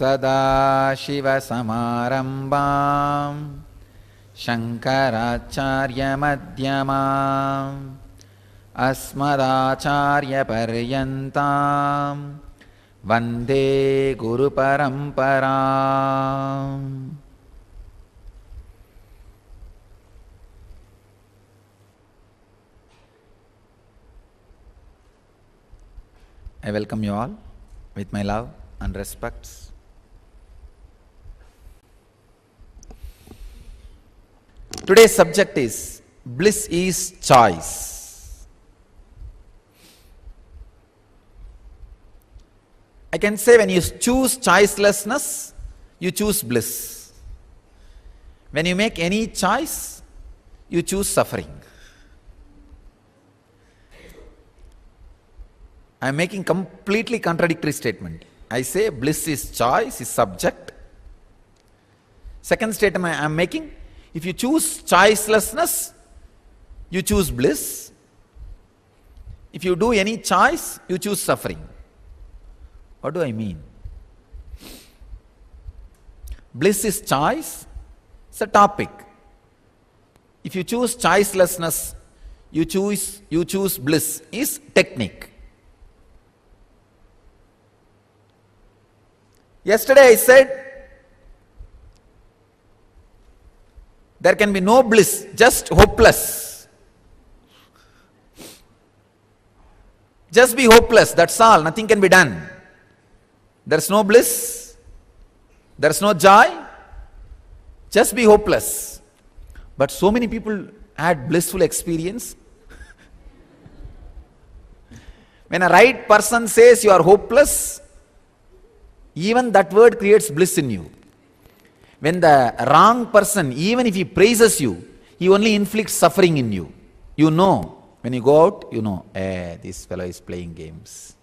SadaShiva Samarambam Shankaracharya Madhyamam Asmadacharya Paryantam Vande Guru Paramparam. I welcome you all with my love and respects. Today's subject is Bliss is choice. I can say when you choose choicelessness, you choose bliss. When you make any choice, you choose suffering. I am making completely contradictory statement. I say bliss is choice, is subject. Second statement I am making, if you choose choicelessness, you choose bliss. If you do any choice, you choose suffering. What do I mean? Bliss is choice, it's a topic. If you choose choicelessness, you choose bliss, is technique. Yesterday I said, there can be no bliss, just hopeless. Just be hopeless, that's all, nothing can be done. There's no bliss, there's no joy, just be hopeless. But so many people had blissful experience. When a right person says you are hopeless, even that word creates bliss in you. When the wrong person, even if he praises you, he only inflicts suffering in you. You know, when you go out, you know, this fellow is playing games.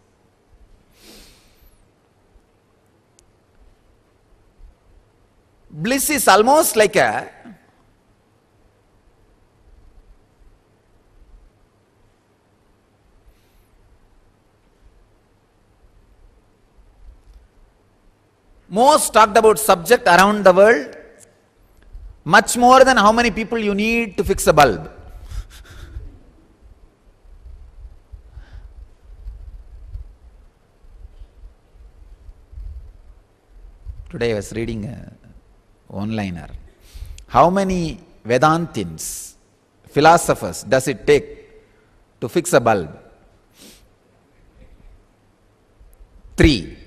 Bliss is almost like a most talked about subject around the world, much more than how many people you need to fix a bulb. Today I was reading a one-liner. How many Vedantins, philosophers, does it take to fix a bulb? 3.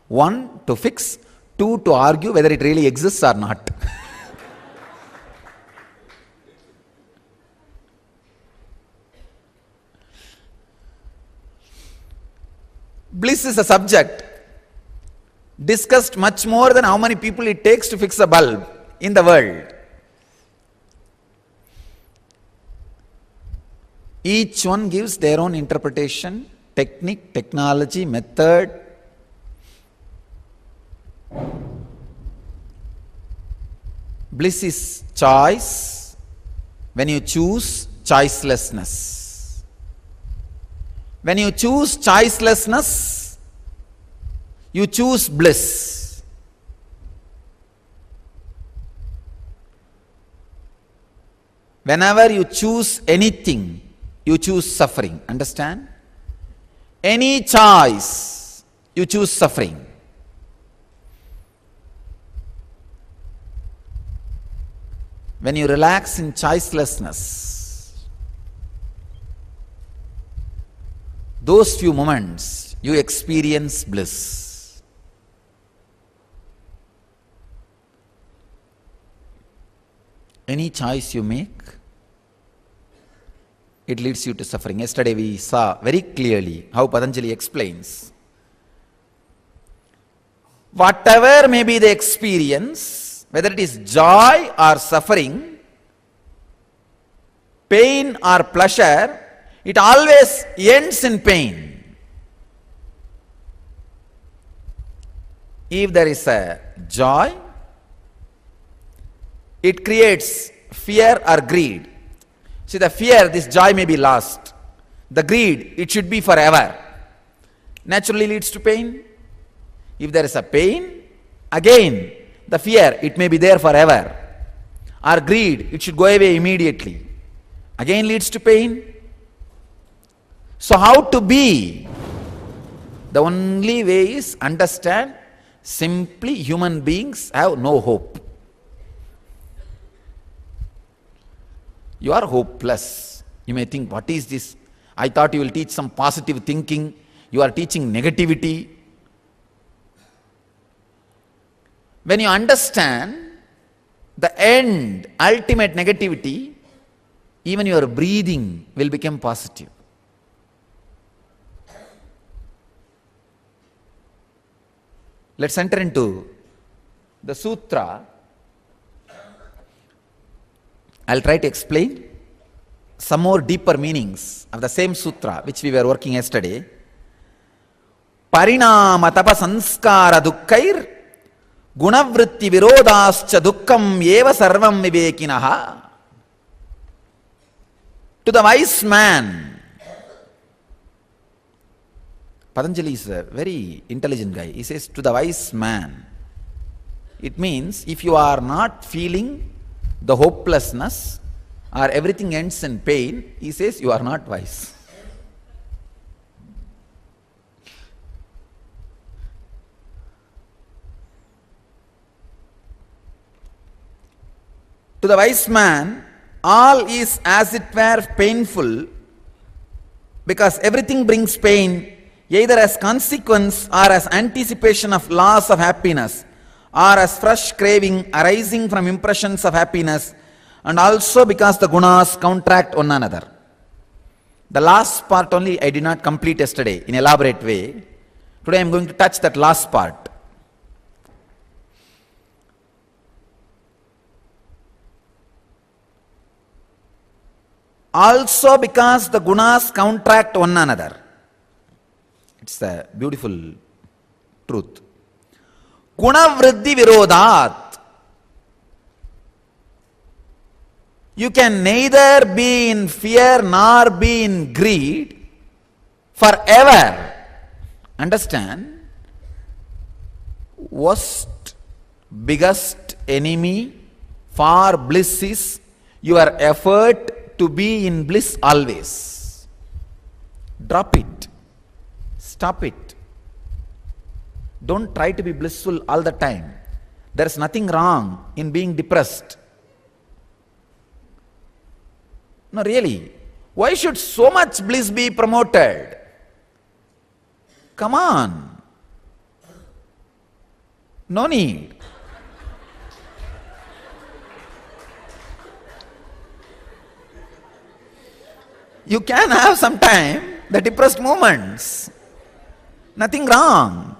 1 to fix, 2 to argue whether it really exists or not. Bliss is a subject discussed much more than how many people it takes to fix a bulb in the world. Each one gives their own interpretation, technique, technology, method. Bliss is choice when you choose choicelessness. When you choose choicelessness, you choose bliss. Whenever you choose anything, you choose suffering. Understand? Any choice, you choose suffering. When you relax in choicelessness, those few moments you experience bliss. Any choice you make, it leads you to suffering. Yesterday we saw very clearly how Patanjali explains. Whatever may be the experience, whether it is joy or suffering, pain or pleasure, it always ends in pain. If there is a joy, it creates fear or greed. See, the fear, this joy may be lost. The greed, it should be forever. Naturally leads to pain. If there is a pain, Again, the fear, it may be there forever. Or greed, it should go away immediately. Again leads to pain. So how to be? The only way is understand, simply human beings have no hope. You are hopeless. You may think, what is this? I thought you will teach some positive thinking. You are teaching negativity. When you understand the end, ultimate negativity, even your breathing will become positive. Let's enter into the sutra. I'll try to explain some more deeper meanings of the same sutra which we were working yesterday. Parinama tapa sanskara dukkair gunavritti virodascha dukkam eva sarvam vivekinaha. To the wise man, Patanjali is a very intelligent guy. He says, to the wise man. It means, if you are not feeling the hopelessness or everything ends in pain, he says, you are not wise. To the wise man, all is as it were painful, because everything brings pain, either as consequence or as anticipation of loss of happiness, or as fresh craving arising from impressions of happiness, and also because the gunas counteract one another. The last part only I did not complete yesterday in elaborate way. Today I am going to touch that last part. Also because the gunas counteract one another. It's a beautiful truth. Guna vriddhi virodat. You can neither be in fear nor be in greed forever. Understand? Worst, biggest enemy for bliss is your effort to be in bliss always. Drop it. Stop it. Don't try to be blissful all the time. There is nothing wrong in being depressed. No, really. Why should so much bliss be promoted? Come on. No need. You can have some time the depressed moments. Nothing wrong.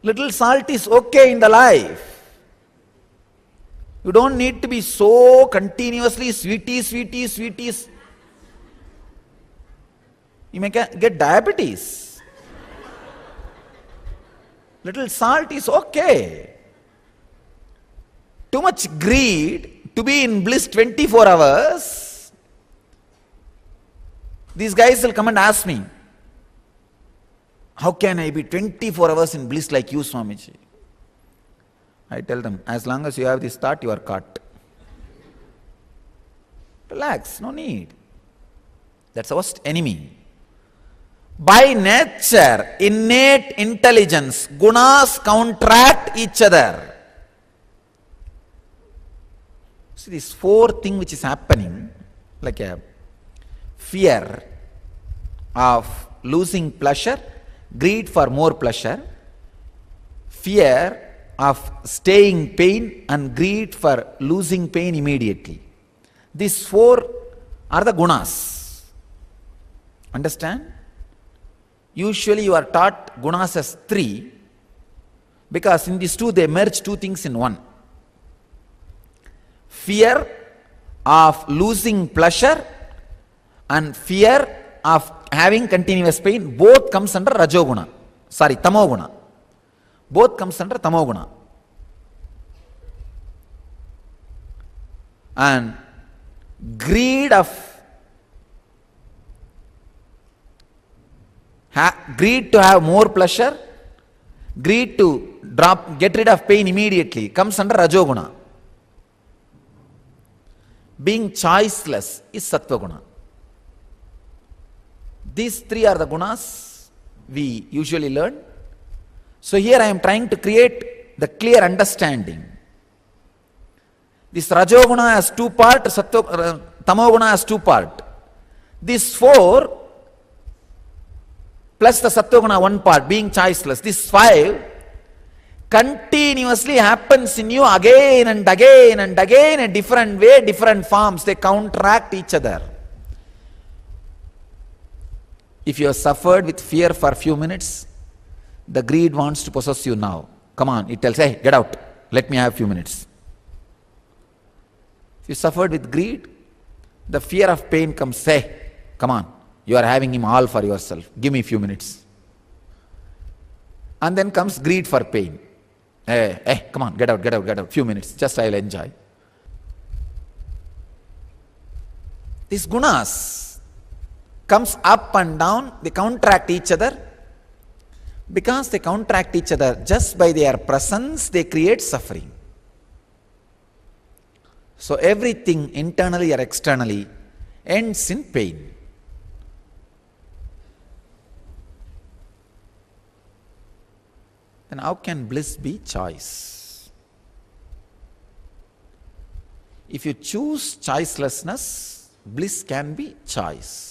Little salt is okay in the life. You don't need to be so continuously sweeties. You may get diabetes. Little salt is okay. Too much greed to be in bliss 24 hours. These guys will come and ask me, how can I be 24 hours in bliss like you, Swamiji? I tell them, as long as you have this thought, you are caught. Relax, no need. That's the worst enemy. By nature, innate intelligence, gunas counteract each other. See, this fourth thing which is happening, like a fear of losing pleasure, greed for more pleasure, fear of staying pain, and greed for losing pain immediately. These four are the gunas. Understand? Usually you are taught gunas as three, because in these two they merge two things in one. Fear of losing pleasure and fear of having continuous pain, both comes under Rajoguna. Tamoguna. Both comes under Tamoguna. And greed of greed to have more pleasure, greed to get rid of pain immediately comes under Rajoguna. Being choiceless is Sattva-guna. These three are the gunas we usually learn. So here I am trying to create the clear understanding. This Rajoguna has two parts, Tamoguna has two parts. These four plus the Sattva-guna one part, being choiceless, these five continuously happens in you again and again and again in different way, different forms. They counteract each other. If you have suffered with fear for a few minutes, the greed wants to possess you now. Come on, it tells, hey, get out, let me have a few minutes. If you suffered with greed, the fear of pain comes, hey, come on, you are having him all for yourself, give me a few minutes. And then comes greed for pain. Hey, come on, get out, few minutes, just I'll enjoy. These gunas comes up and down, they counteract each other. Because they counteract each other, just by their presence, they create suffering. So everything internally or externally ends in pain. Then how can bliss be choice? If you choose choicelessness, bliss can be choice.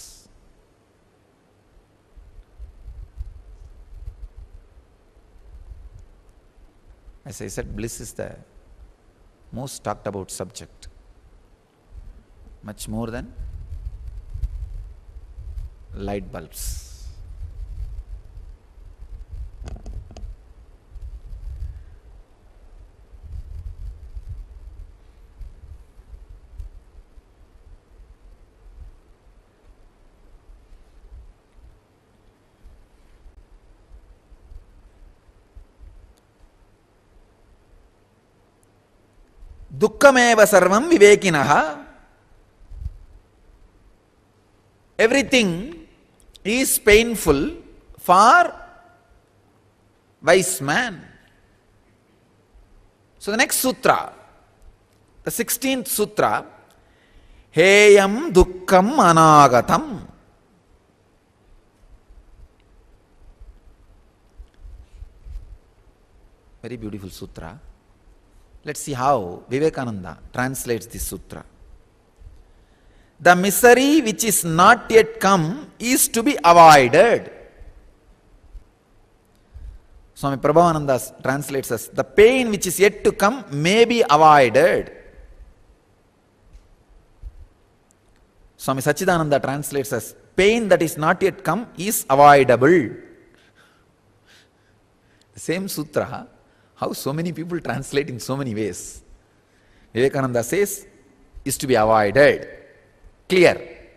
As I said, bliss is the most talked about subject, much more than light bulbs. Dukkhameva sarvam vivekinaha. Everything is painful for wise man. So the next sutra, the 16th sutra, Heyam dukkham anagatam. Very beautiful sutra. Let's see how Vivekananda translates this sutra. The misery which is not yet come is to be avoided. Swami Prabhavananda translates as, the pain which is yet to come may be avoided. Swami Sachidananda translates as, pain that is not yet come is avoidable. The same sutra, how so many people translate in so many ways. Vivekananda says, is to be avoided. Clear.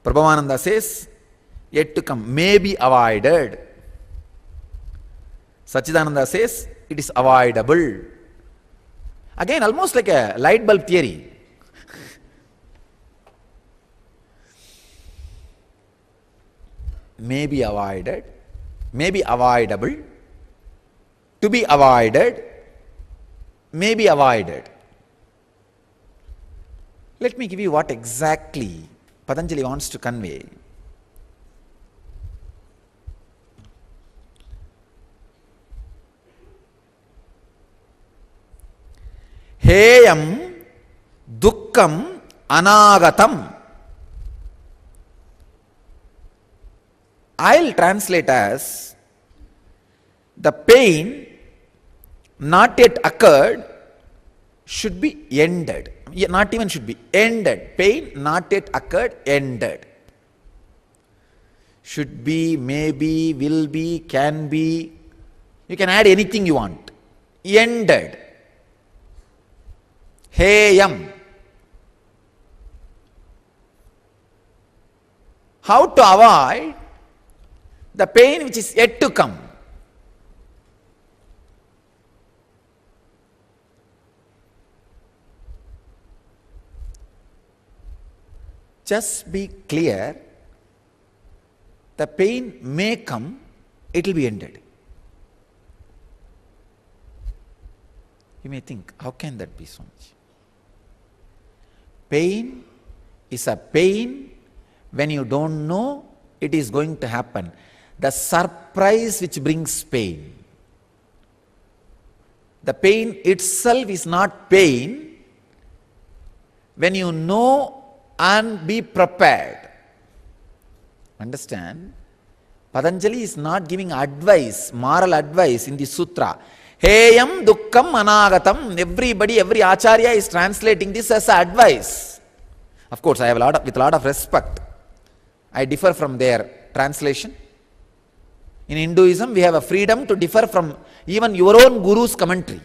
Prabhavananda says, yet to come, may be avoided. Sachidananda says, it is avoidable. Again, almost like a light bulb theory. May be avoided, may be avoidable, to be avoided, may be avoided. Let me give you what exactly Patanjali wants to convey. Heyam dukkham anagatam. I'll translate as, the pain not yet occurred should be ended. Not even should be, ended. Pain not yet occurred, ended. Should be, may be, will be, can be. You can add anything you want. Ended. Heyam. How to avoid the pain which is yet to come? Just be clear the pain may come, it will be ended. You may think, how can that be so much? Pain is a pain when you don't know it is going to happen. The surprise which brings pain. The pain itself is not pain when you know and be prepared. Understand? Patanjali is not giving advice, moral advice in the sutra. Heyam dukkam anagatam. Everybody, every acharya is translating this as advice. Of course, I have with a lot of respect, I differ from their translation. In Hinduism, we have a freedom to differ from even your own guru's commentary.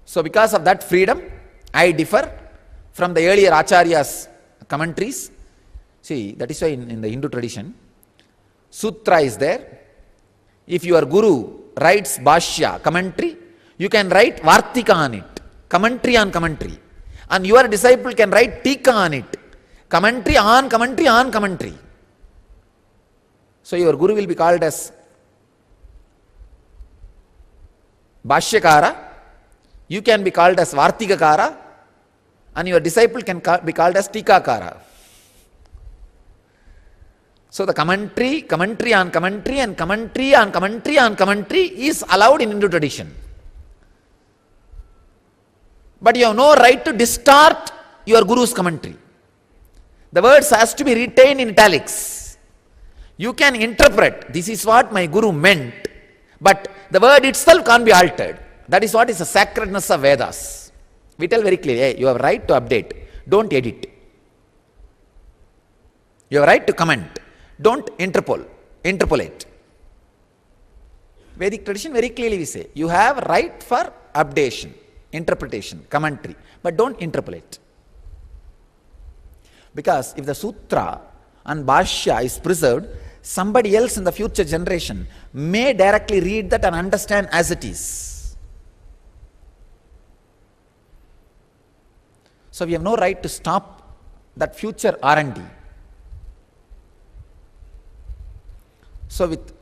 So because of that freedom, I differ from the earlier acharyas' commentaries. See, that is why in the Hindu tradition, sutra is there. If your guru writes bhashya, commentary, you can write vartika on it, commentary on commentary. And your disciple can write tika on it, commentary on commentary on commentary. So your guru will be called as bhashyakara, you can be called as vartikakara, and your disciple can be called as tikakara. So the commentary on commentary and commentary on commentary on commentary is allowed in Hindu tradition. But you have no right to distort your guru's commentary. The words has to be retained in italics. You can interpret, this is what my guru meant, but the word itself can't be altered. That is what is the sacredness of Vedas. We tell very clearly, hey, you have right to update, don't edit. You have right to comment, don't interpolate. Vedic tradition very clearly we say, you have right for updation, interpretation, commentary, but don't interpolate. Because if the sutra and bhashya is preserved, somebody else in the future generation may directly read that and understand as it is. So we have no right to stop that future R&D. So with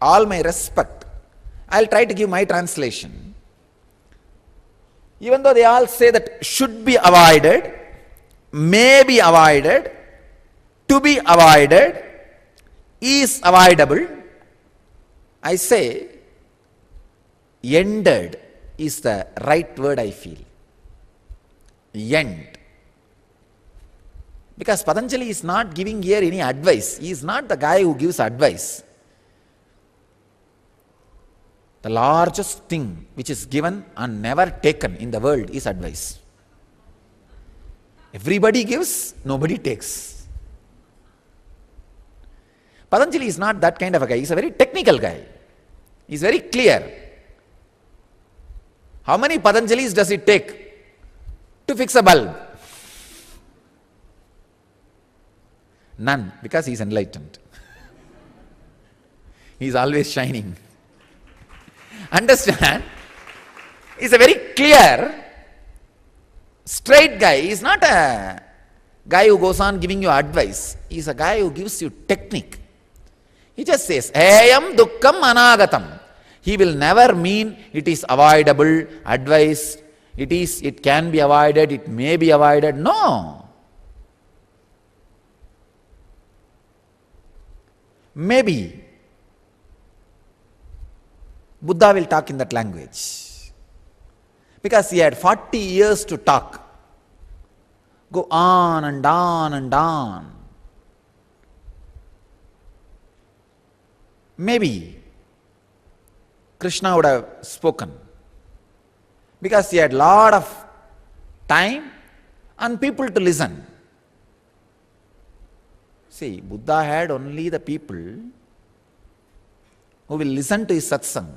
all my respect, I'll try to give my translation. Even though they all say that should be avoided, may be avoided, to be avoided, is avoidable, I say ended is the right word I feel. End. Because Patanjali is not giving here any advice. He is not the guy who gives advice. The largest thing which is given and never taken in the world is advice. Everybody gives, nobody takes. Patanjali is not that kind of a guy. He is a very technical guy. He is very clear. How many Patanjalis does it take to fix a bulb? None, because he is enlightened. He is always shining. Understand? He is a very clear, straight guy. He is not a guy who goes on giving you advice. He is a guy who gives you technique. He just says, Ayam dukkam anagatam. He will never mean it is avoidable, advice, it can be avoided, it may be avoided. No. Maybe Buddha will talk in that language. Because he had 40 years to talk. Go on and on and on. Maybe Krishna would have spoken. Because he had a lot of time and people to listen. See, Buddha had only the people who will listen to his satsang.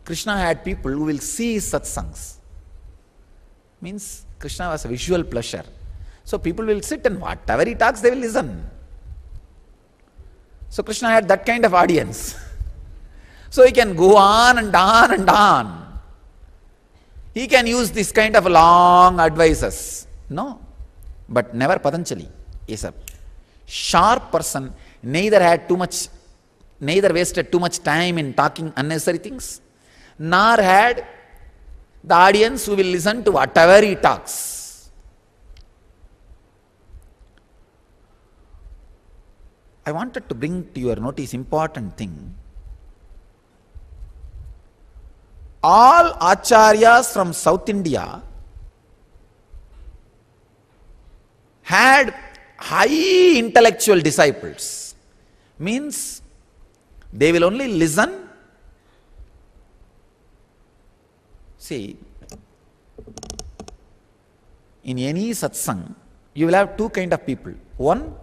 Krishna had people who will see his satsangs. Means Krishna was a visual pleasure. So people will sit and whatever he talks, they will listen. So Krishna had that kind of audience. So he can go on and on and on. He can use this kind of long advices. No. But never Patanjali. Is a sharp person, neither wasted too much time in talking unnecessary things, nor had the audience who will listen to whatever he talks. I wanted to bring to your notice important thing. All acharyas from South India had high intellectual disciples. Means they will only listen. See, in any satsang, you will have two kind of people. One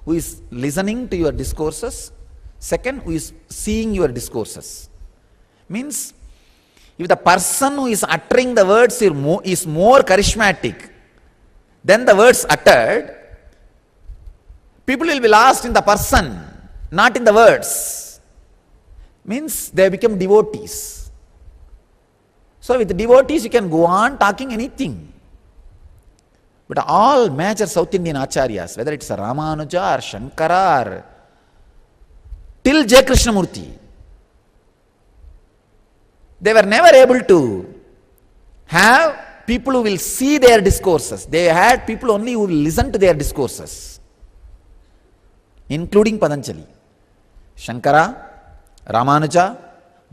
who is listening to your discourses. Second, who is seeing your discourses. Means, if the person who is uttering the words is more charismatic than the words uttered, people will be lost in the person, not in the words. Means they become devotees. So with devotees you can go on talking anything. But all major South Indian acharyas, whether it's a Ramanuja or Shankara or till J. Krishnamurti, they were never able to have people who will see their discourses. They had people only who will listen to their discourses, including Patanjali. Shankara, Ramanuja,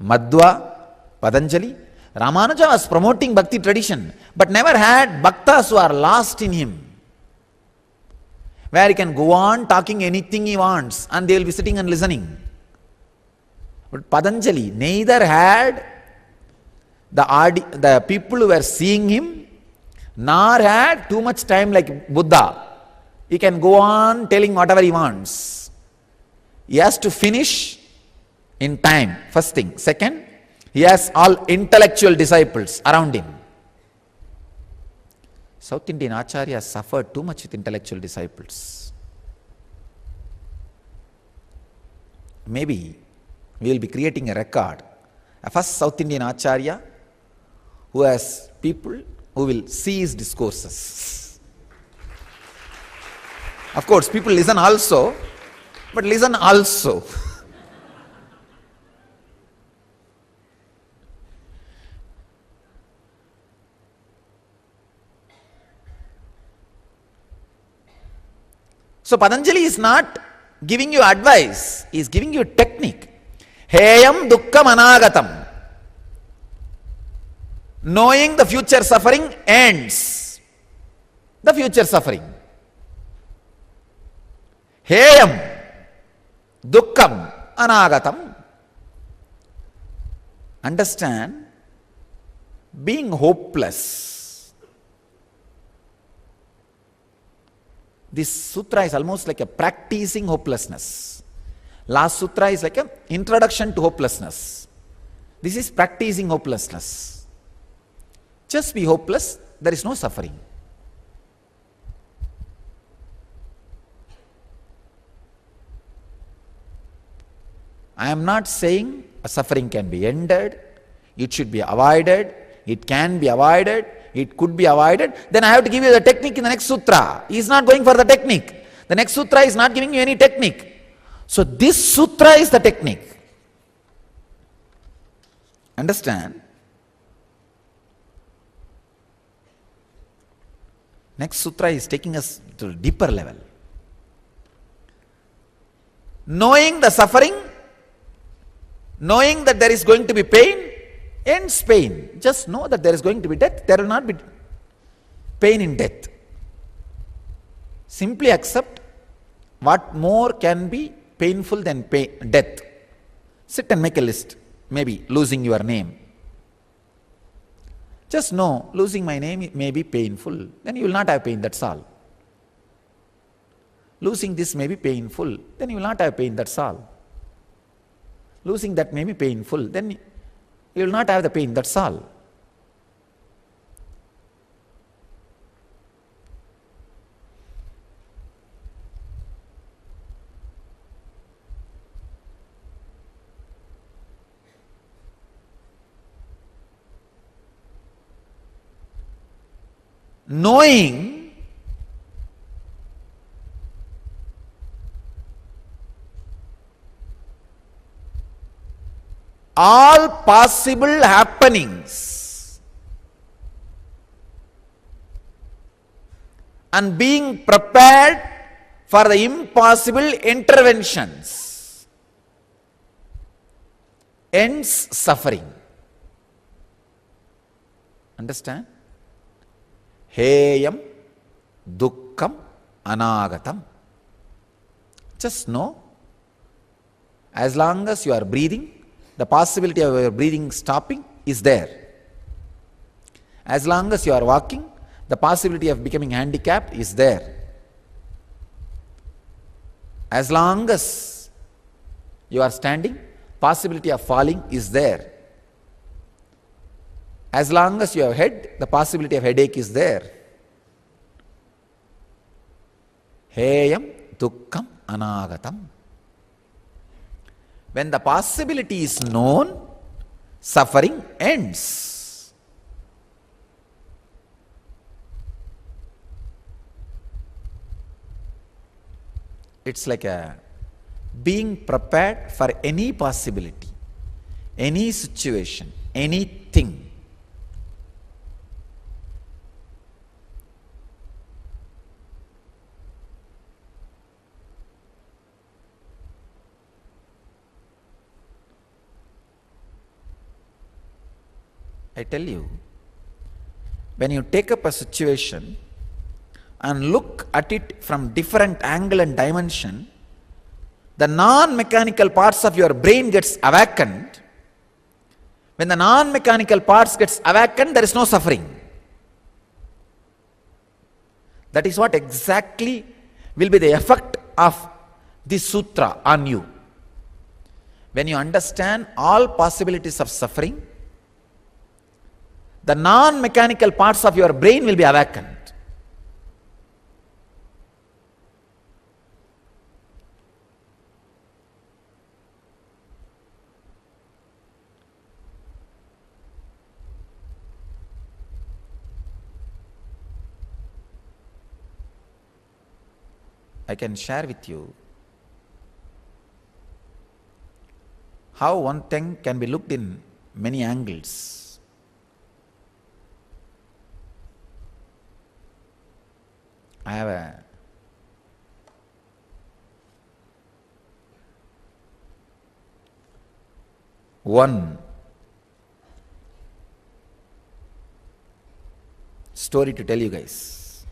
Madhva, Patanjali. Ramanuja was promoting bhakti tradition, but never had bhaktas who are lost in him, where he can go on talking anything he wants and they will be sitting and listening. But Patanjali neither had the people who were seeing him, nor had too much time like Buddha. He can go on telling whatever he wants. He has to finish in time, first thing. Second, he has all intellectual disciples around him. South Indian acharyas suffered too much with intellectual disciples. Maybe we will be creating a record. A first South Indian acharya who has people who will see his discourses. Of course, people listen also, but listen also. So Patanjali is not giving you advice, he is giving you technique. Heyam dukkam anagatam. Knowing the future suffering ends the future suffering. Heyam dukkam anagatam. Understand, being hopeless. This sutra is almost like a practicing hopelessness. Last sutra is like an introduction to hopelessness. This is practicing hopelessness. Just be hopeless, there is no suffering. I am not saying a suffering can be ended, it should be avoided, it can be avoided, it could be avoided. Then I have to give you the technique in the next sutra. He is not going for the technique. The next sutra is not giving you any technique. So this sutra is the technique. Understand? Next sutra is taking us to a deeper level. Knowing the suffering, knowing that there is going to be pain, ends pain. Just know that there is going to be death. There will not be pain in death. Simply accept what more can be painful than death. Sit and make a list. Maybe losing your name. Just know, losing my name may be painful. Then you will not have pain, that's all. Losing this may be painful. Then you will not have pain, that's all. Losing that may be painful. Then you will not have the pain, that's all. Knowing all possible happenings and being prepared for the impossible interventions ends suffering. Understand? Heyam dukkam anagatam. Just know, as long as you are breathing, the possibility of your breathing stopping is there. As long as you are walking, the possibility of becoming handicapped is there. As long as you are standing, possibility of falling is there. As long as you have head, the possibility of headache is there. Heyam dukkam anagatam. When the possibility is known, suffering ends. It's like being prepared for any possibility, any situation, anything. I tell you, when you take up a situation and look at it from different angle and dimension, the non-mechanical parts of your brain gets awakened. When the non-mechanical parts gets awakened, there is no suffering. That is what exactly will be the effect of this sutra on you. When you understand all possibilities of suffering, the non-mechanical parts of your brain will be awakened. I can share with you how one thing can be looked in many angles. I have one story to tell you guys.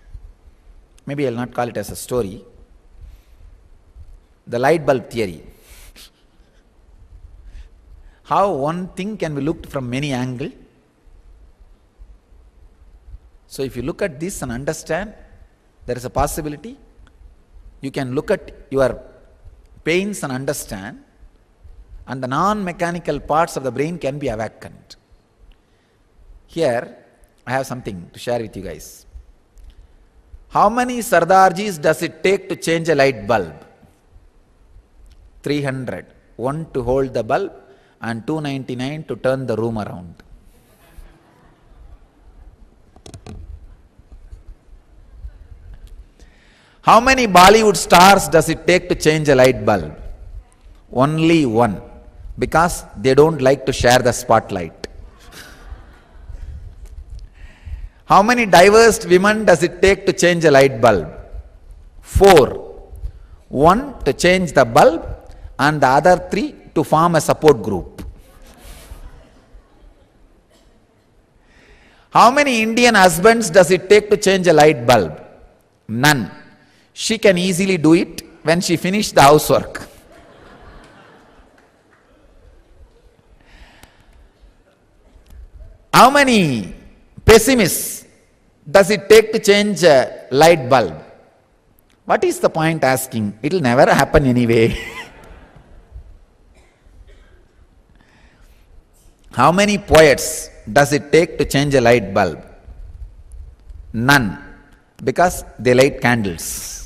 Maybe I'll not call it as a story. The light bulb theory. How one thing can be looked from many angles. So if you look at this and understand, there is a possibility. You can look at your pains and understand, and the non-mechanical parts of the brain can be awakened. Here, I have something to share with you guys. How many Sardarjis does it take to change a light bulb? 300. 1 to hold the bulb and 299 to turn the room around. How many Bollywood stars does it take to change a light bulb? Only one, because they don't like to share the spotlight. How many divorced women does it take to change a light bulb? 4. 1 to change the bulb and the other 3 to form a support group. How many Indian husbands does it take to change a light bulb? None. She can easily do it when she finishes the housework. How many pessimists does it take to change a light bulb? What is the point asking? It will never happen anyway. How many poets does it take to change a light bulb? None, because they light candles.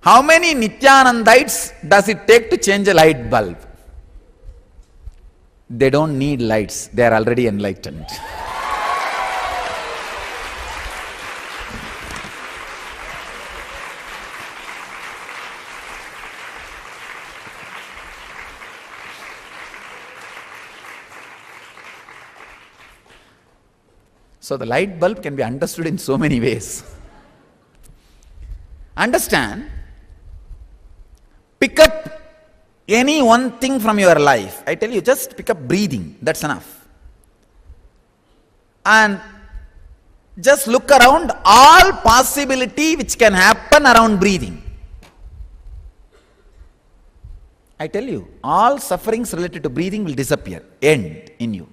How many Nithyanandites does it take to change a light bulb? They don't need lights, they are already enlightened. So the light bulb can be understood in so many ways. Understand, pick up any one thing from your life. I tell you, just pick up breathing, that's enough. And just look around all possibility which can happen around breathing. I tell you, all sufferings related to breathing will disappear, end in you.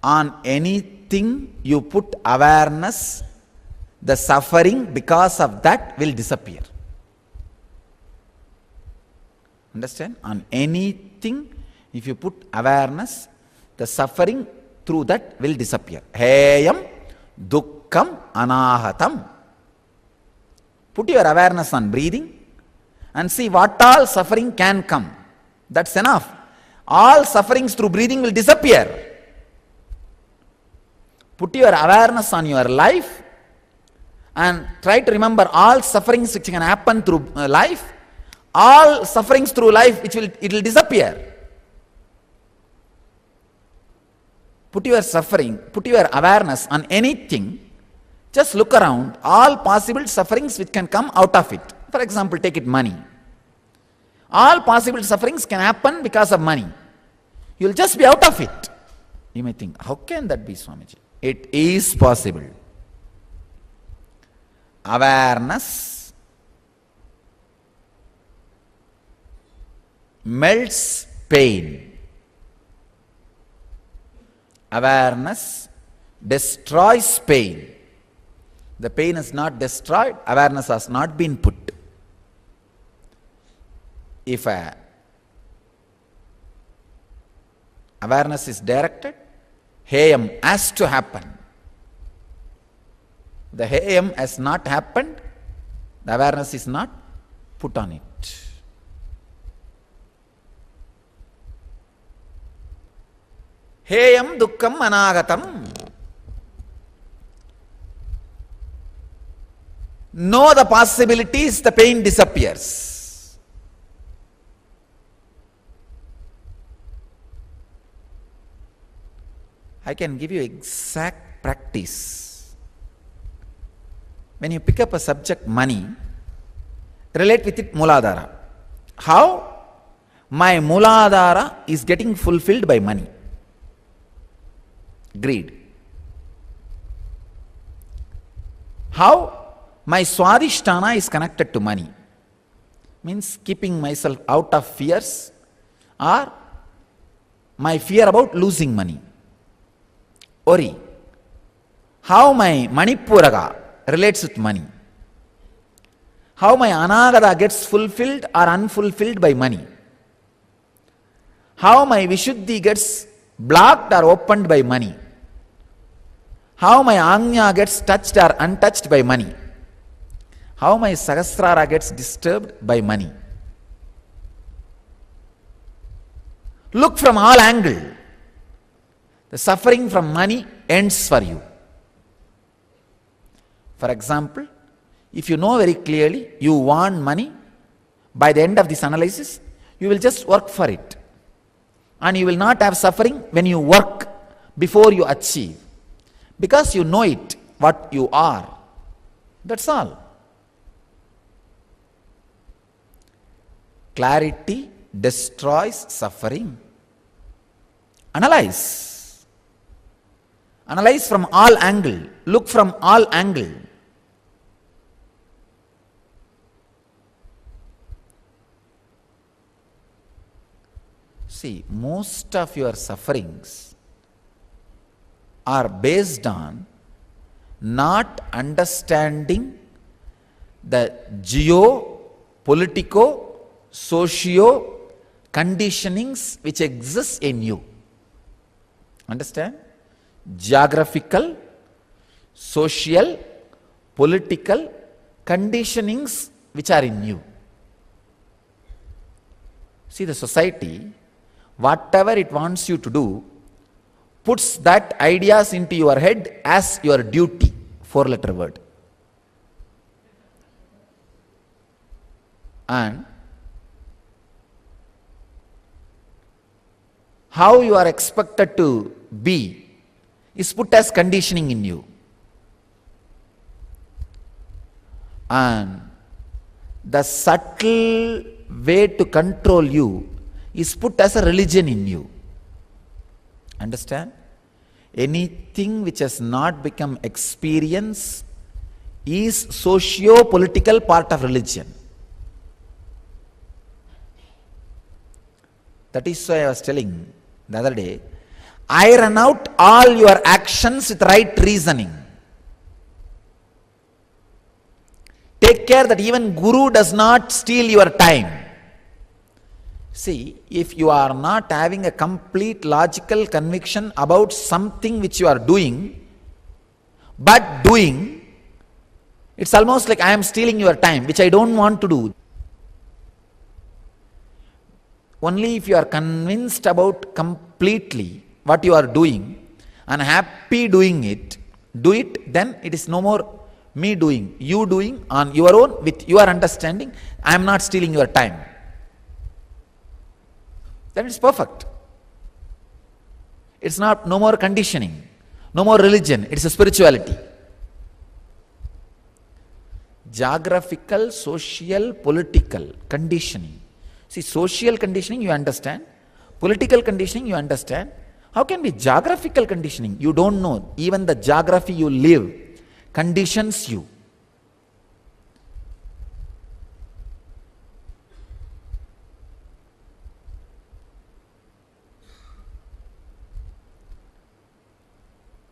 On anything you put awareness, the suffering because of that will disappear. Understand? On anything, if you put awareness, the suffering through that will disappear. Heyam, dukkam, anahatam. Put your awareness on breathing and see what all suffering can come. That's enough. All sufferings through breathing will disappear. Put your awareness on your life and try to remember all sufferings which can happen through life. All sufferings through life, it will disappear. Put your awareness on anything. Just look around all possible sufferings which can come out of it. For example, take it money. All possible sufferings can happen because of money. You will just be out of it. You may think, how can that be, Swamiji? It is possible. Awareness melts pain. Awareness destroys pain. The pain is not destroyed, awareness has not been put. If awareness is directed, heyam has to happen. The heyam has not happened, the awareness is not put on it. Heyam dukkam anagatam. Know the possibilities, the pain disappears. I can give you exact practice. When you pick up a subject, money, relate with it Mooladhara. How? My Mooladhara is getting fulfilled by money. Greed. How? My Swadhisthana is connected to money. Means keeping myself out of fears or my fear about losing money. Ori. How my Manipuraga relates with money. How my Anagata gets fulfilled or unfulfilled by money. How my Vishuddhi gets blocked or opened by money. How my Anya gets touched or untouched by money. How my Sahasrara gets disturbed by money. Look from all angles. The suffering from money ends for you. For example, if you know very clearly you want money, by the end of this analysis, you will just work for it. And you will not have suffering when you work before you achieve. Because you know it, what you are. That's all. Clarity destroys suffering. Analyze. Analyze from all angles. Look from all angles. See, most of your sufferings are based on not understanding the geo-politico, socio conditionings which exist in you. Understand? Geographical, social, political conditionings which are in you. See, the society, whatever it wants you to do, puts that ideas into your head as your duty. 4-letter word. And how you are expected to be is put as conditioning in you. And the subtle way to control you is put as a religion in you. Understand? Anything which has not become experience is socio-political part of religion. That is why I was telling the other day, iron out all your actions with right reasoning. Take care that even Guru does not steal your time. See, if you are not having a complete logical conviction about something which you are doing, but doing, it's almost like I am stealing your time, which I don't want to do. Only if you are convinced about completely what you are doing and happy doing it, do it, then it is no more me doing, you doing on your own with your understanding. I am not stealing your time. Then it's perfect. It's not, no more conditioning, no more religion, it's a spirituality. Geographical, social, political conditioning. See, social conditioning you understand, political conditioning you understand. How can be geographical conditioning? You don't know. Even the geography you live conditions you.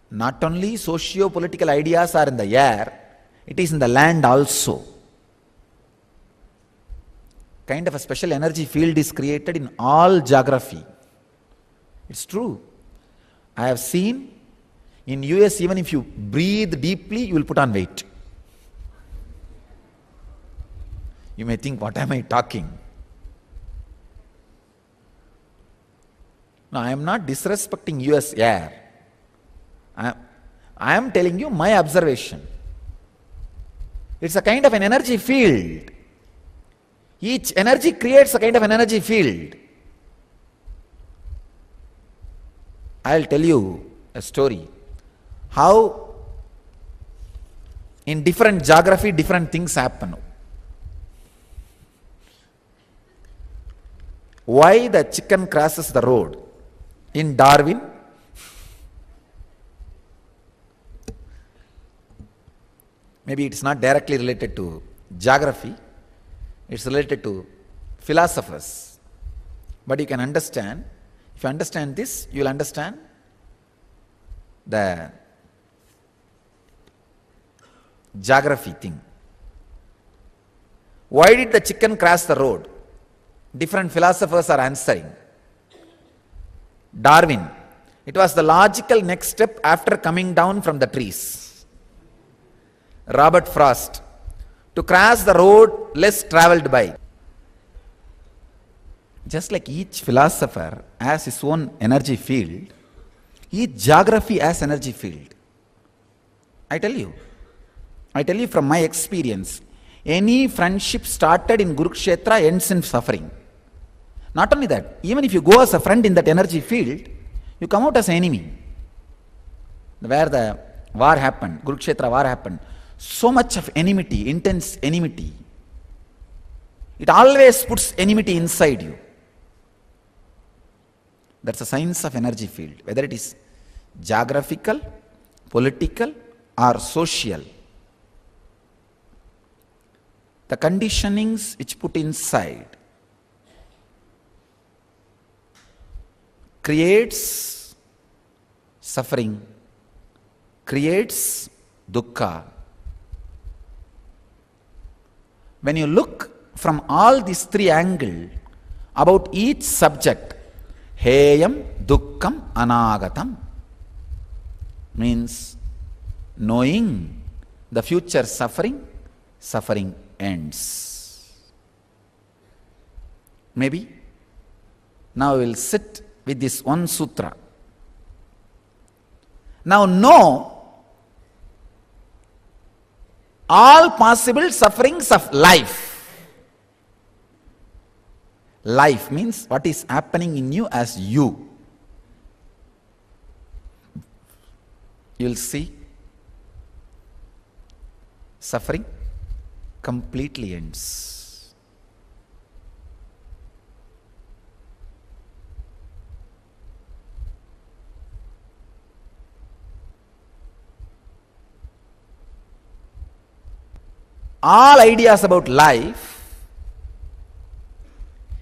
Not only socio-political ideas are in the air, it is in the land also. Kind of a special energy field is created in all geography. It's true. I have seen in US, even if you breathe deeply, you will put on weight. You may think, what am I talking? No, I am not disrespecting US air. I am telling you my observation. It's a kind of an energy field. Each energy creates a kind of an energy field. I'll tell you a story. How in different geography, different things happen. Why the chicken crosses the road? In Darwin, maybe it's not directly related to geography, it's related to philosophers. But you can understand, if you understand this, you will understand the geography thing. Why did the chicken cross the road? Different philosophers are answering. Darwin, it was the logical next step after coming down from the trees. Robert Frost, to cross the road less travelled by. Just like each philosopher has his own energy field, each geography has energy field. I tell you from my experience, any friendship started in Kurukshetra ends in suffering. Not only that, even if you go as a friend in that energy field, you come out as an enemy. Where the war happened, Kurukshetra war happened, so much of enmity, intense enmity. It always puts enmity inside you. That's a science of energy field, whether it is geographical, political, or social. The conditionings which put inside creates suffering, creates dukkha. When you look from all these three angles about each subject, heyam, dukkham, anagatam, means knowing the future suffering, suffering ends. Maybe now we will sit with this one sutra. Now know all possible sufferings of life. Life means what is happening in you as you. you will see suffering completely ends. All ideas about life,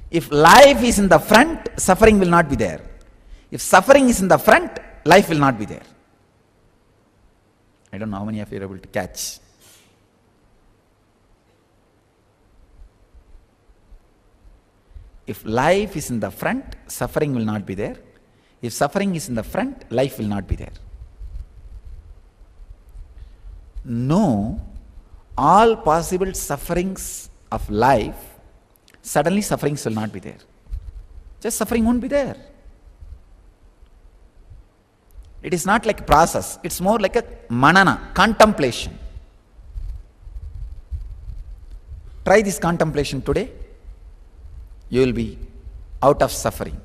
if life is in the front, suffering will not be there. If suffering is in the front, life will not be there. I don't know how many of you are able to catch. If life is in the front, suffering will not be there. If suffering is in the front, life will not be there. No, all possible sufferings of life, suddenly sufferings will not be there. Just suffering won't be there. It is not like a process, it's more like a manana, contemplation. Try this contemplation today, you will be out of suffering.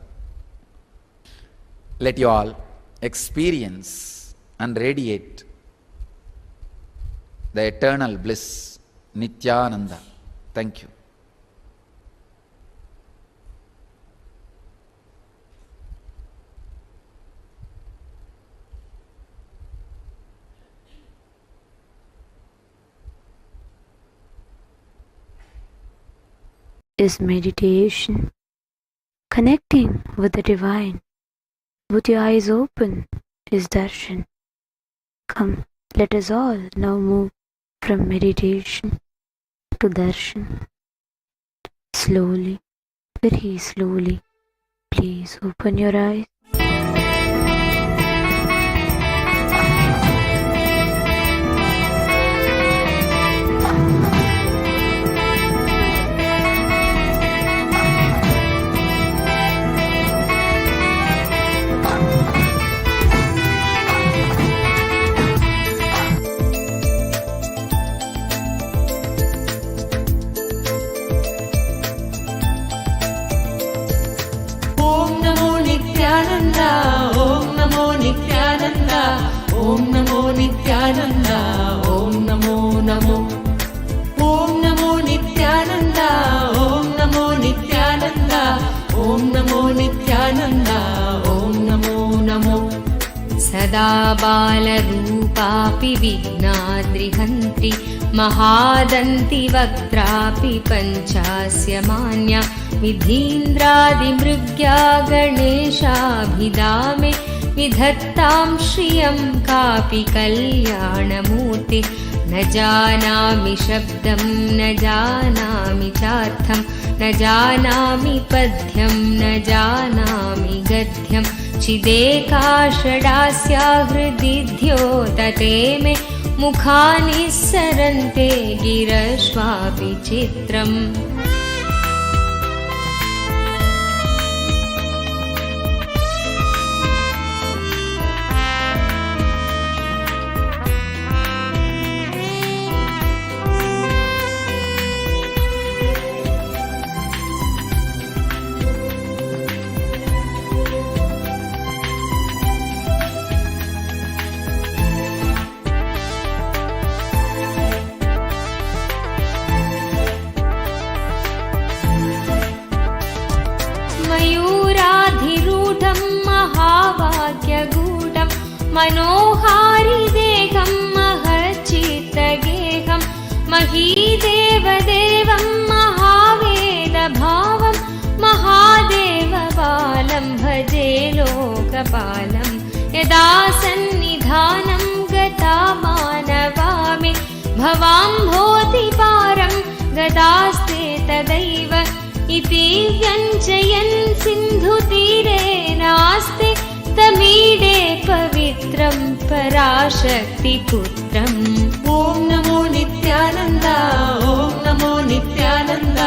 Let you all experience and radiate the eternal bliss, Nithyananda. Thank you. Is meditation, connecting with the divine. With your eyes open is darshan. Come, let us all now move from meditation to darshan. Slowly, very slowly, please open your eyes. Om Namo Nithyananda, Om Namo Namo. Om Namo Nithyananda, Om Namo Nithyananda, Om Namo Nithyananda, Om Namo Namo. Sada Balarupapi Vignadrihantri Mahadanti Vaktrapi Panchasya Manya Vidhindradi Mrigya Ganesha Bhidame विधत्तां श्रियं कापि कल्याणमूर्ति न जानामि शब्दं न जानामि चार्थं न जानामि पद्यं न जानामि गद्यं चिदेकाषडास्या हृदि द्योतते मे मुखानि सरन्ते गिरश्वापि चित्रम् मनोहारिदेहं महच्चित्तगेहं महीदेवदेवं महावेदभावं महादेवबालं भजे लोकपालं यदा सन्निधानं गता मानवामि भवाम्भोधिपारं गतास्ते तदैव इति व्यञ्जयन् सिन्धुतीरे नास्ते तमीडे पवित्रं पराशक्तिपुत्रम् ॐ नमो नित्यानन्द ॐ नमो नित्यानन्द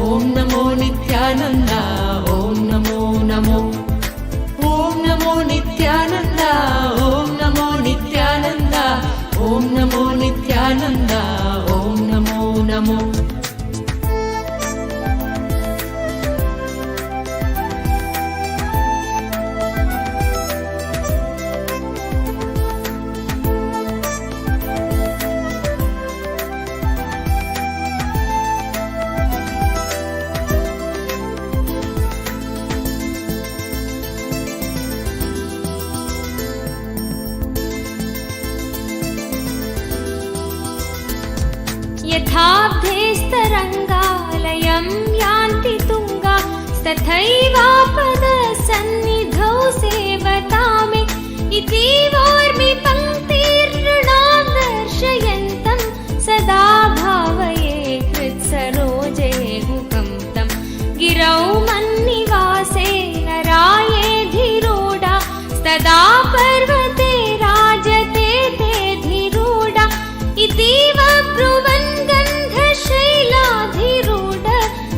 ॐ नमो नित्यानन्द ॐ नमो नमो ॐ नमो नित्यानन्द ॐ नमो नित्यानन्द ॐ नमो नित्यानन्द ॐ नमो नमो यथाब्धेस्तरङ्गालयं यान्ति तुङ्गा तथैवापदसन्निधौ सेवतामे इतीवोर्मि पङ्क्तिर्नृणां दर्शयन्तं सदा भावये हृत्सरोजे गुहं तं गिरौ मन्निवासे नरायेऽधिरूढा तदा पर्वते राजते ते धिरूढा इतीव ब्रुवन् गन्धशैलाधिरूढ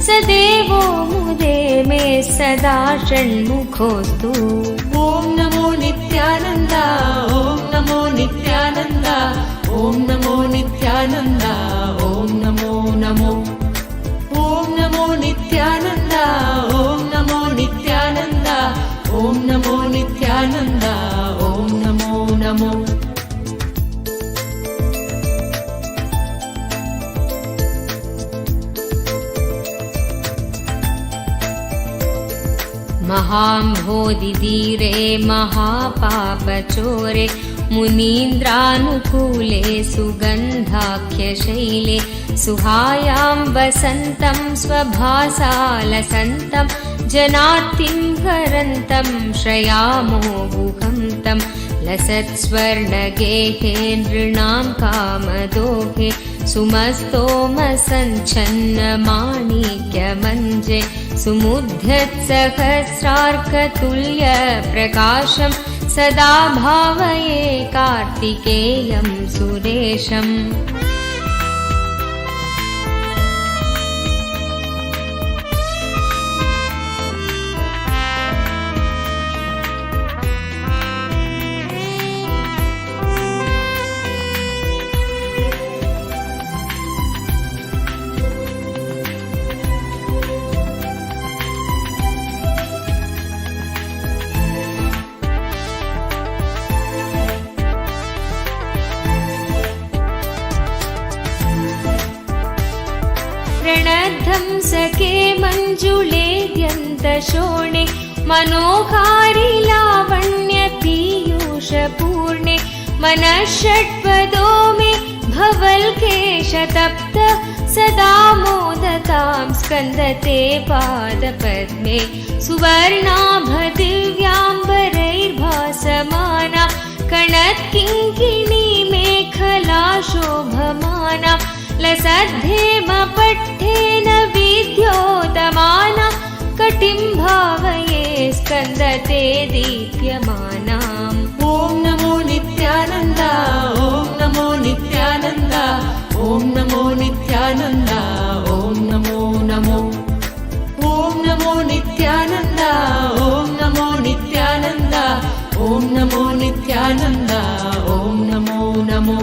स देवो मुदे मे सदा षण्मुखोऽस्तु। ॐ नमो नित्यानन्द, ॐ नमो नित्यानन्द, ॐ नमो नित्यानन्द, ॐ नमो नमो। ॐ नमो नित्यानन्द, ॐ नमो नित्यानन्द, ॐ नमो नित्यानन्द, ॐ नमो नमो। महाम्भोधिधीरे महापापचोरे मुनीन्द्रानुकूले सुगन्धाख्यशैले सुहायां वसन्तं स्वभासालसन्तं जनार्तिं हरन्तं श्रयामो गुहं तं लसत्स्वर्णगेहे नृणां कामदोहे सुमस्तोमसञ्छन्नमाणिक्यमञ्जे सुमुद्यत्सहस्रार्कतुल्यप्रकाशं सदा भावये कार्तिकेयं सुरेशम्। प्रणद्धं सखे मञ्जुले द्यन्तशोणे मनोहारि लावण्यपीयूषपूर्णे मनः षट्पदो मे भवल्केशतप्त सदा मोदतां स्कन्दते पादपद्मे सुवर्णाभदिव्याम्बरैर्भासमाना कणत्किङ्किणी मेखला शोभमाना लसद्धेमपट्टेन विद्योतमाना कटिं भावये स्कन्दते दीप्यमानाम्। ॐ नमो नित्यानन्द, ॐ नमो नित्यानन्द, ॐ नमो नित्यानन्द, ॐ नमो नमो। ॐ नमो नित्यानन्द, ॐ नमो नित्यानन्द, ॐ नमो नित्यानन्द, ॐ नमो नमो।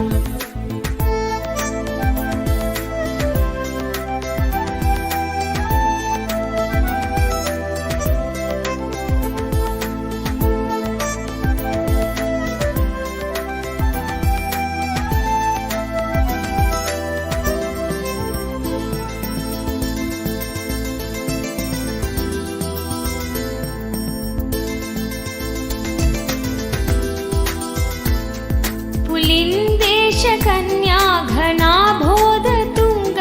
कन्या घना बोधतुङ्ग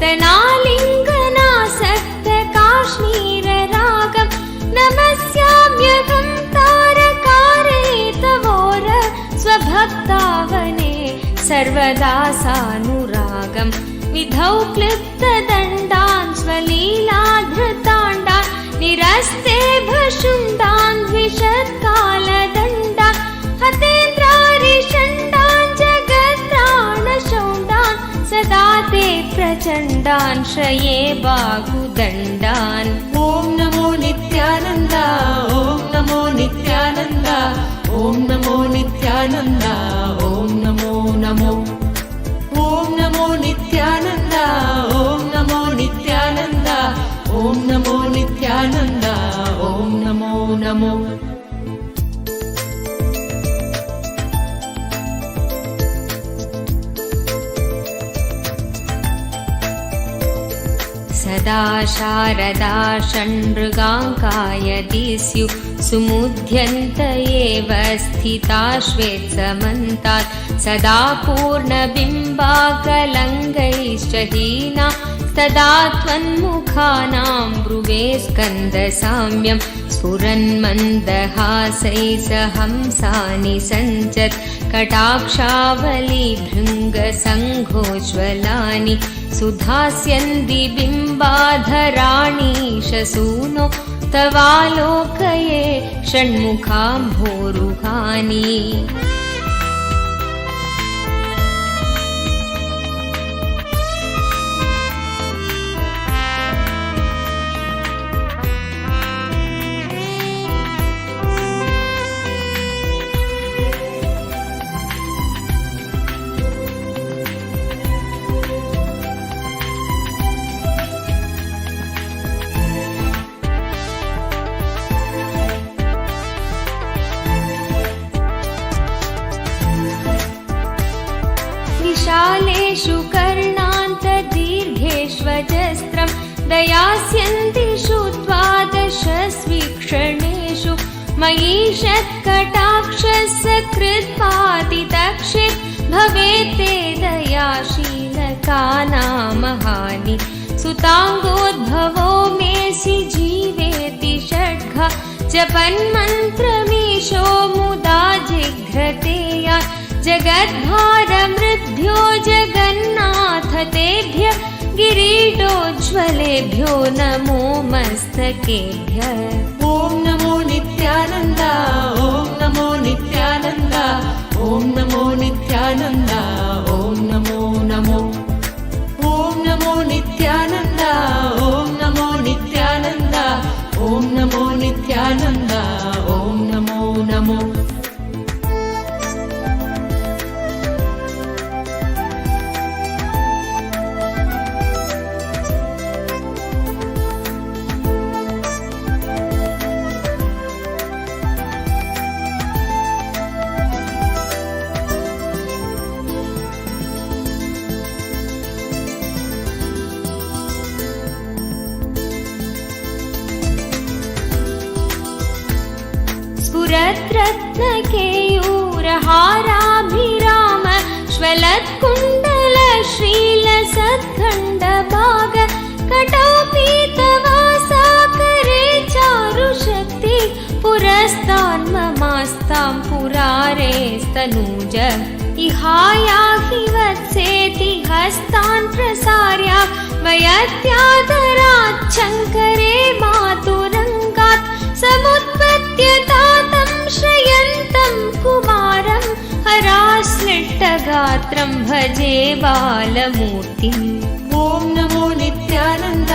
तनालिङ्गनासक्त काश्मीररागं नमस्याम्यहं तारकारेतवोर स्वभक्तावने सर्वदा सानुरागं विधौ क्लिप्तदण्डान् स्वलीलाधृताण्डान् निरस्ते भशुण्डान् द्विषत्कालदण्डान् हतेन्द्रारिषण्डान् जगत्राणशौण्डान् सदा ते प्रचण्डान् श्रये बाहुदण्डान्। ॐ नमो नित्यानन्द, ॐ नमो नित्यानन्द, ॐ नमो नित्यानन्द, ॐ नमो नमो। ॐ नमो नित्यानन्द, ॐ नमो नित्यानन्द, ॐ नमो नित्यानन्द, ॐ नमो नमो। सदा शारदा षण्मृगाङ्कायदि स्युः सुमुध्यन्त एव स्थिता श्वेत्समन्तात् सदा पूर्णबिम्बाकलङ्गैश्च हीना तदा त्वन्मुखानां भ्रुवे स्कन्दसाम्यं स्फुरन्मन्दहासैः स हंसानि सञ्चत् कटाक्षावलिभृङ्गसङ्घोज्ज्वलानि सुधास्यन्ति बिम्बाधराणि शसूनो तवालोकये षण्मुखाम्भोरुहानि विशालेषु कर्णान्तदीर्घेष्वजस्रं दयास्यन्तिषु द्वादशस्वीक्षणेषु मयीषत्कटाक्षस्य कृत्पातितक्षित् भवेत्ते दयाशीलकानामहानि सुताङ्गोद्भवो मेऽसि जीवेति षड्घा जपन्मन्त्रमीशो मुदा जिघ्रते यात् जगद्भारमृद्भ्यो जगन्नाथ तेभ्यः किरीटोज्ज्वलेभ्यो नमो मस्तकेभ्यः। ॐ नमो नित्यानन्द ॐ नमो नित्यानन्द ॐ नमो नित्यानन्द ॐ नमो नमो ॐ नमो नित्यानन्द ॐ नमो नित्यानन्द ॐ नमो नित्यानन्द ॐ नमो नमो रत्नकेयूरहाराभिराम श्वलत्कुण्डलश्रीलसत्खण्डभाग कटोपीतवासाकरे चारुशक्ति पुरस्तान्ममास्तां पुरारेस्तनूज इहायाहि वत्सेति हस्तान् प्रसार्या वयत्यादराच्छङ्करे मातुरङ्गात् समुत्पत्य तातं श्रयन्तं कुमारं हराश्लिष्टगात्रं भजे बालमूर्तिम्। ॐ नमो नित्यानन्द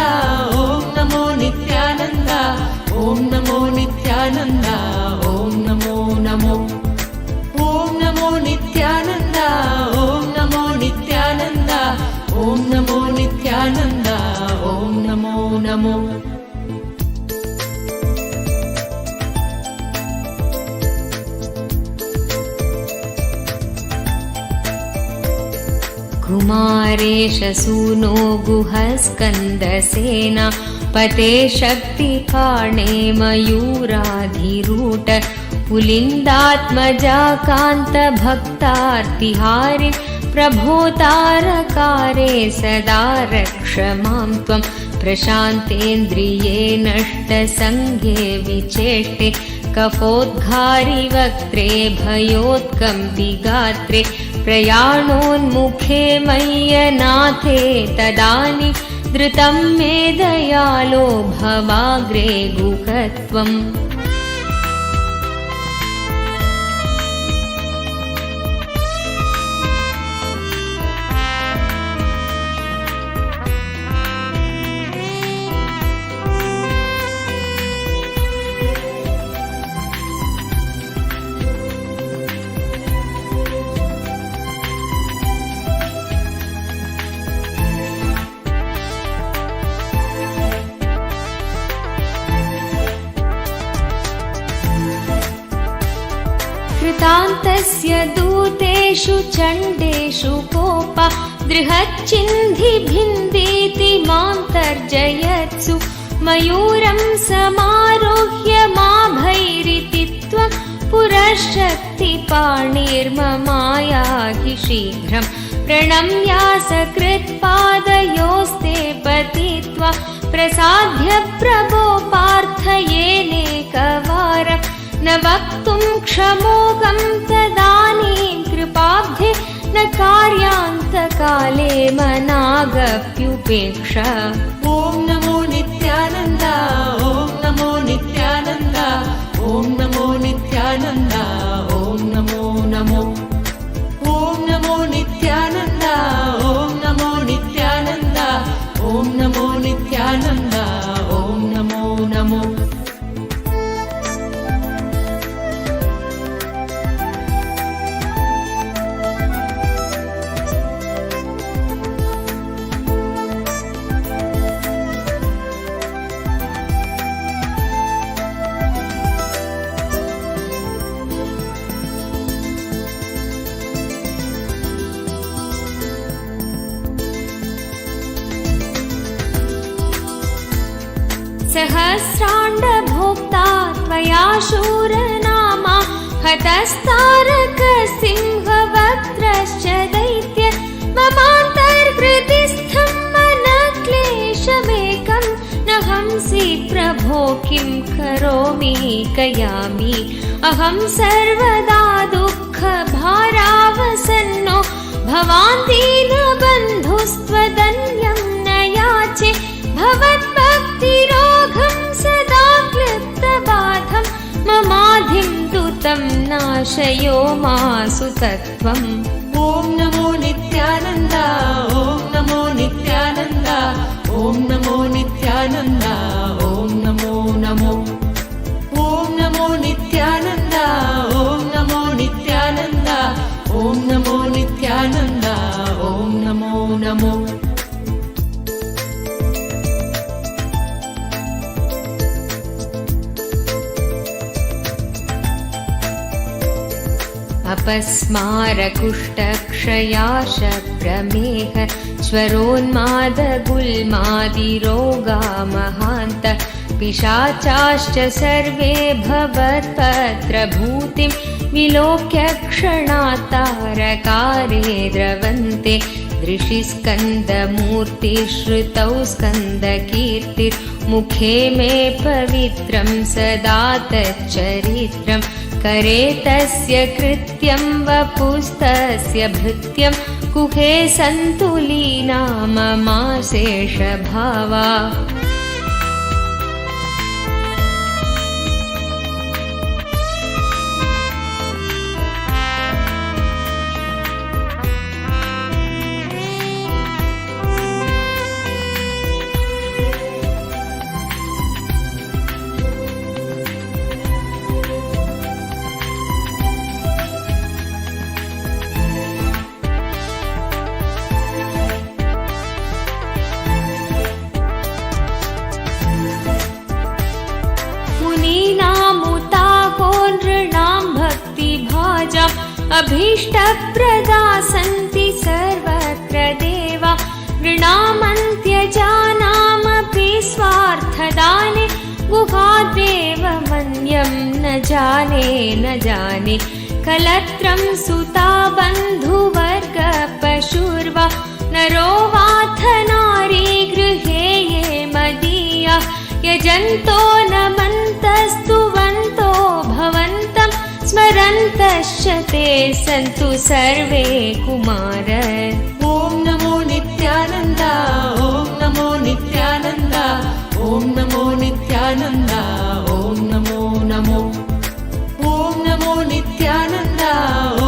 ॐ नमो नित्यानन्द ॐ नमो नित्यानन्द ॐ नमो नमो ॐ नमो नित्यानन्द ॐ नमो नित्यानन्द ॐ नमो नित्यानन्द ॐ नमो नमो कुमारेश सूनो गुहस्कन्दसेना पते शक्तिकाणे मयूराधिरूढ पुलिन्दात्मजाकान्तभक्तार्तिहारि प्रभोतारकारे सदा रक्ष मां त्वं प्रशान्तेन्द्रिये नष्टसङ्गे विचेष्टे कफोद्घारि वक्त्रे भयोत्कम्पि प्रयाणोन्मुखे मय्यनाथे तदानीं धृतं मे दयालो भवाग्रे गुहत्वम्। कृतान्तस्य दूतेषु चण्डेषु कोपा दृहच्चिन्धि भिन्दीति मां तर्जयत्सु मयूरं समारोह्य मा भैरिति त्वं पुरशक्तिपाणिर्ममायाहि शीघ्रं प्रणम्या सकृत्पादयोस्ते पतित्वा प्रसाद्य प्रभो पार्थयेनेकवारं न वक्तुं क्षमोकं तदानीं कृपाब्धे न कार्यान्तकाले मनागप्युपेक्ष। ॐ नमो नित्यानन्द ॐ नमो नित्यानन्द ॐ नमो नित्यानन्द ॐ नमो नमो ॐ नमो नित्यानन्द ॐ नमो नित्यानन्द ॐ नमो नित्यानन्द ॐ नमो नमो। सहस्राण्डभोक्ता त्वया शूरनामा हतस्तारकसिंहवक्त्रश्च दैत्य ममान्तर्हृदिस्थं मनक्लेशमेकं न हंसि प्रभो किं करोमि कयामि अहं सर्वदा दुःखभारावसन्नो भवान् दीनबन्धुस्त्वदन्यं न याचे भवद्भक्तिरोगं सदा क्लिप्तबाधं ममाधिं दूतं नाशयो मासु तत्त्वम्। ॐ नमो नित्यानन्द ॐ नमो नित्यानन्द ॐ नमो नित्यानन्द ॐ नमो नमो ॐ नमो नित्यानन्द ॐ नमो नित्यानन्द ॐ नमो नित्यानन्द ॐ नमो नमो। अपस्मारकुष्ठक्षयाशप्रमेह ज्वरोन्मादगुल्मादिरोगा महान्त पिशाचाश्च सर्वे भवत्पत्रभूतिं विलोक्य क्षणात्तारकारे द्रवन्ते दृशिस्कन्दमूर्तिश्रुतौ स्कन्दकीर्तिर्मुखे मे पवित्रं सदा तच्चरित्रम् करे तस्य कृत्यं वपुस्तस्य भृत्यं कुहे सन्तुलीना ममाशेषभावा। अभीष्टप्रदा सन्ति सर्वत्र देवा नृणामन्त्यजानामपि स्वार्थदाने गुहादेव मन्यं न जाने कलत्रं सुता बन्धुवर्ग पशुर्वा नरो वाथ नारी गृहे ये मदीया यजन्तो नमन्तस्तुवन्तो भवन्तं स्मरन्तश्च ते सन्तु सर्वे कुमार। ॐ नमो नित्यानन्द ॐ नमो नित्यानन्द ॐ नमो नित्यानन्द ॐ नमो नमो ॐ नमो नित्यानन्द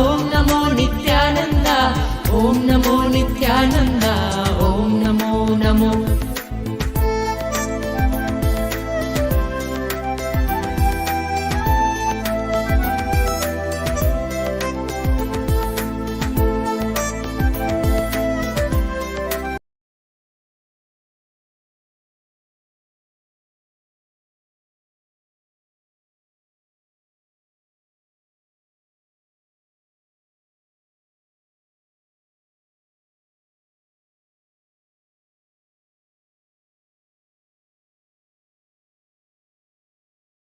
ॐ नमो नित्यानन्द ॐ नमो नित्यानन्द ॐ नमो नमो।